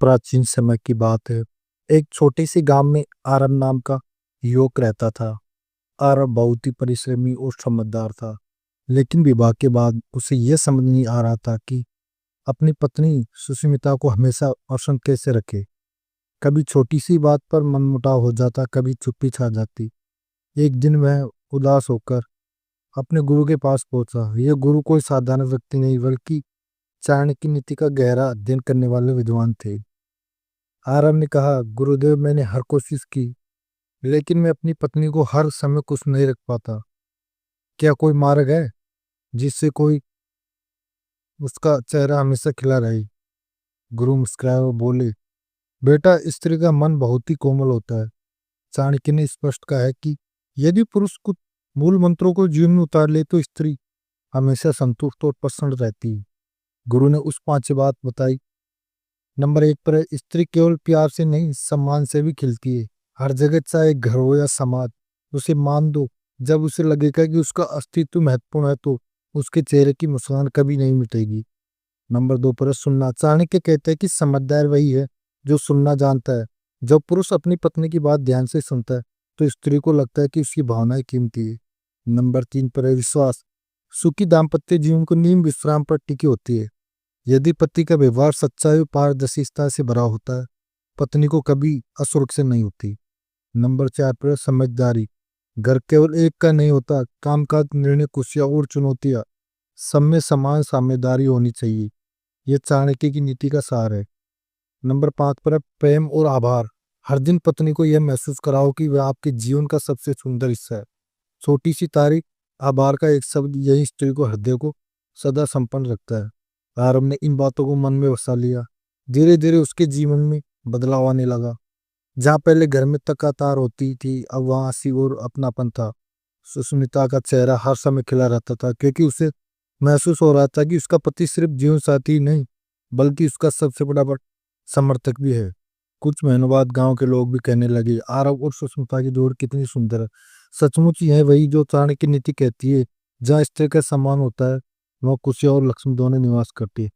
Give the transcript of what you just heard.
प्राचीन समय की बात है। एक छोटे से गांव में आरब नाम का युवक रहता था। आरब बहुत ही परिश्रमी और समझदार था, लेकिन विवाह के बाद उसे यह समझ नहीं आ रहा था कि अपनी पत्नी सुष्मिता को हमेशा प्रसन्न कैसे रखे। कभी छोटी सी बात पर मनमुटाव हो जाता, कभी चुप्पी छा जाती। एक दिन वह उदास होकर अपने गुरु के पास पहुंचा। यह गुरु कोई साधारण व्यक्ति नहीं, बल्कि चाणक्य नीति का गहरा अध्ययन करने वाले विद्वान थे। आरब ने कहा, गुरुदेव, मैंने हर कोशिश की, लेकिन मैं अपनी पत्नी को हर समय खुश नहीं रख पाता। क्या कोई मार्ग है जिससे कोई उसका चेहरा हमेशा खिला रहे? गुरु मुस्कुराए और बोले, बेटा, स्त्री का मन बहुत ही कोमल होता है। चाणक्य ने स्पष्ट कहा है कि यदि पुरुष कुछ मूल मंत्रों को जीवन में उतार ले तो स्त्री हमेशा संतुष्ट और प्रसन्न रहती है। गुरु ने उस 5 बात बताई। नंबर 1 पर है, स्त्री केवल प्यार से नहीं, सम्मान से भी खिलती है। हर जगह, चाहे घर हो या समाज, उसे मान दो। जब उसे लगेगा कि उसका अस्तित्व महत्वपूर्ण है, तो उसके चेहरे की मुस्कान कभी नहीं मिटेगी। नंबर 2 पर है, सुनना। चाणक्य कहते हैं कि समझदार वही है जो सुनना जानता है। जब पुरुष अपनी पत्नी की बात ध्यान से सुनता है, तो स्त्री को लगता है कि उसकी भावनाएं कीमती है। नंबर 3 पर है, विश्वास। सुखी दाम्पत्य जीवन को नींव विश्राम पर टिकी होती है। यदि पति का व्यवहार सच्चाई और पारदर्शिता से भरा होता है, पत्नी को कभी असुरक्षित नहीं होती। नंबर 4 पर है, समझदारी। घर केवल एक का नहीं होता। कामकाज, निर्णय, खुशियां और चुनौतियां, सब में समान साझेदारी होनी चाहिए। यह चाणक्य की नीति का सार है। नंबर 5 पर है, प्रेम और आभार। हर दिन पत्नी को यह महसूस कराओ कि वह आपके जीवन का सबसे सुंदर हिस्सा है। छोटी सी तारीफ, आभार का एक शब्द, यही स्त्री को, हृदय को सदा संपन्न रखता है। आरब ने इन बातों को मन में बसा लिया। धीरे धीरे उसके जीवन में बदलाव आने लगा। जहाँ पहले घर में तकरार होती थी, अब वहाँ हंसी और अपनापन था। सुष्मिता का चेहरा हर समय खिला रहता था, क्योंकि उसे महसूस हो रहा था कि उसका पति सिर्फ जीवन साथी ही नहीं, बल्कि उसका सबसे बड़ा समर्थक भी है। कुछ महीनों बाद गांव के लोग भी कहने लगे, आरब और सुष्मिता की जोड़ी कितनी सुंदर है। सचमुच ही है वही जो चाणक्य नीति कहती है, जहाँ स्त्री का सम्मान होता है, वहाँ खुशी और लक्ष्मी दोनों निवास करती है।